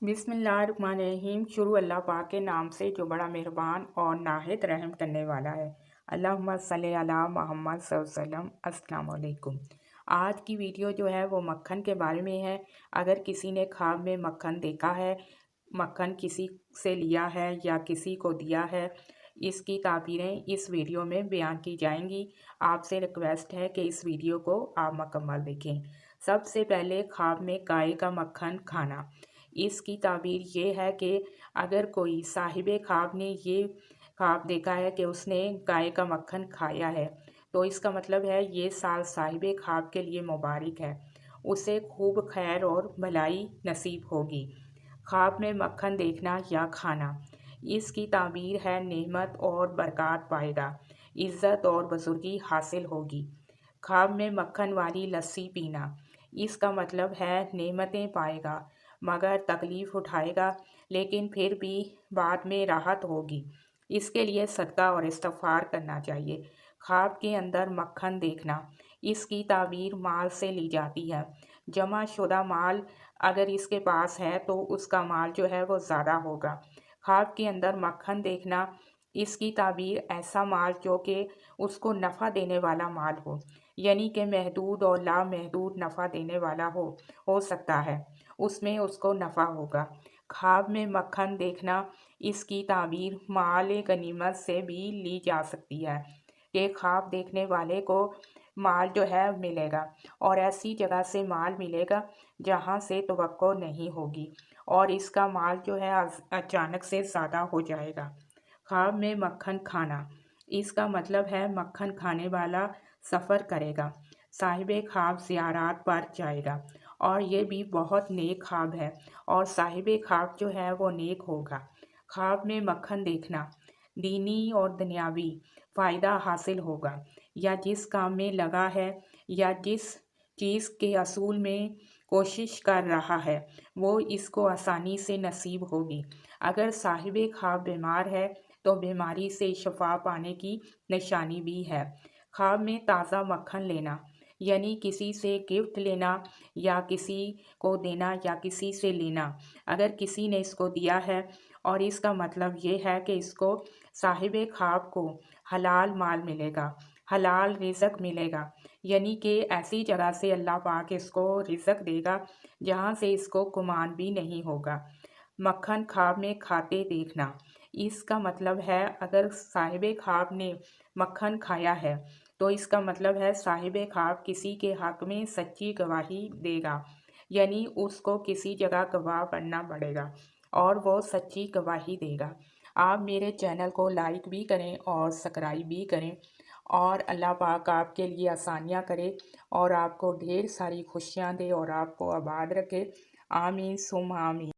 बिस्मिल्लाहिर्रहमानिर्रहीम। शुरू अल्लाह पाक के नाम से जो बड़ा मेहरबान और नाहित रहम करने वाला है। अल्लाहुम्मा सल्ली अला मुहम्मद सल्लल्लाहु अलैहि वसल्लम। अस्सलाम वालेकुम। आज की वीडियो जो है वो मक्खन के बारे में है। अगर किसी ने ख्वाब में मक्खन देखा है, मक्खन किसी से लिया है या किसी को दिया है, इसकी ताबीरें इस वीडियो में बयान की जाएंगी। आपसे रिक्वेस्ट है कि इस वीडियो को आप मुकम्मल देखें। सबसे पहले ख्वाब में गाय का मक्खन खाना। इसकी ताबीर ये है कि अगर कोई साहिबे ख्वाब ने ये ख्वाब देखा है कि उसने गाय का मक्खन खाया है, तो इसका मतलब है ये साल साहिबे ख्वाब के लिए मुबारक है, उसे खूब खैर और भलाई नसीब होगी। ख्वाब में मक्खन देखना या खाना, इसकी ताबीर है नेमत और बरकत पाएगा, इज़्ज़त और बुजुर्गी हासिल होगी। ख्वाब में मक्खन वाली लस्सी पीना, इसका मतलब है नेमतें पाएगा मगर तकलीफ़ उठाएगा, लेकिन फिर भी बाद में राहत होगी। इसके लिए सदका और इस्तिग़फ़ार करना चाहिए। ख्वाब के अंदर मक्खन देखना, इसकी ताबीर माल से ली जाती है। जमा शुदा माल अगर इसके पास है तो उसका माल जो है वो ज़्यादा होगा। ख्वाब के अंदर मक्खन देखना, इसकी ताबीर ऐसा माल जो कि उसको नफ़ा देने वाला माल हो, यानी कि महदूद और लामहदूद नफ़ा देने वाला हो सकता है, उसमें उसको नफ़ा होगा। ख्वाब में मक्खन देखना, इसकी ताबीर माल गनीमत से भी ली जा सकती है कि ख्वाब देखने वाले को माल जो है मिलेगा और ऐसी जगह से माल मिलेगा जहाँ से तवक्को नहीं होगी और इसका माल जो है अचानक से ज़्यादा हो जाएगा। ख्वाब में मक्खन खाना, इसका मतलब है मक्खन खाने वाला सफ़र करेगा, साहिबे ख्वाब ज़ियारत पर जाएगा और ये भी बहुत नेक ख्वाब है और साहिबे ख्वाब जो है वो नेक होगा। ख्वाब में मक्खन देखना, दीनी और दुनियावी फ़ायदा हासिल होगा, या जिस काम में लगा है या जिस चीज़ के असूल में कोशिश कर रहा है वो इसको आसानी से नसीब होगी। अगर साहिबे ख्वाब बीमार है तो बीमारी से शफा पाने की निशानी भी है। ख्वाब में ताज़ा मक्खन लेना, यानी किसी से गिफ्ट लेना या किसी को देना या किसी से लेना। अगर किसी ने इसको दिया है और इसका मतलब ये है कि इसको साहिबे ख्वाब को हलाल माल मिलेगा, हलाल रिज़्क मिलेगा, यानी कि ऐसी जगह से अल्लाह पाक इसको रिज़्क देगा जहाँ से इसको गुमान भी नहीं होगा। मक्खन ख्वाब में खाते देखना, इसका मतलब है अगर साहिबे ख्वाब ने मक्खन खाया है तो इसका मतलब है साहिबे ख्वाब किसी के हक़ में सच्ची गवाही देगा, यानी उसको किसी जगह गवाह बनना पड़ेगा और वो सच्ची गवाही देगा। आप मेरे चैनल को लाइक भी करें और सब्सक्राइब भी करें और अल्लाह पाक आपके लिए आसानियाँ करे और आपको ढेर सारी खुशियाँ दे और आपको आबाद रखे। आमीन सुम्मा आमीन।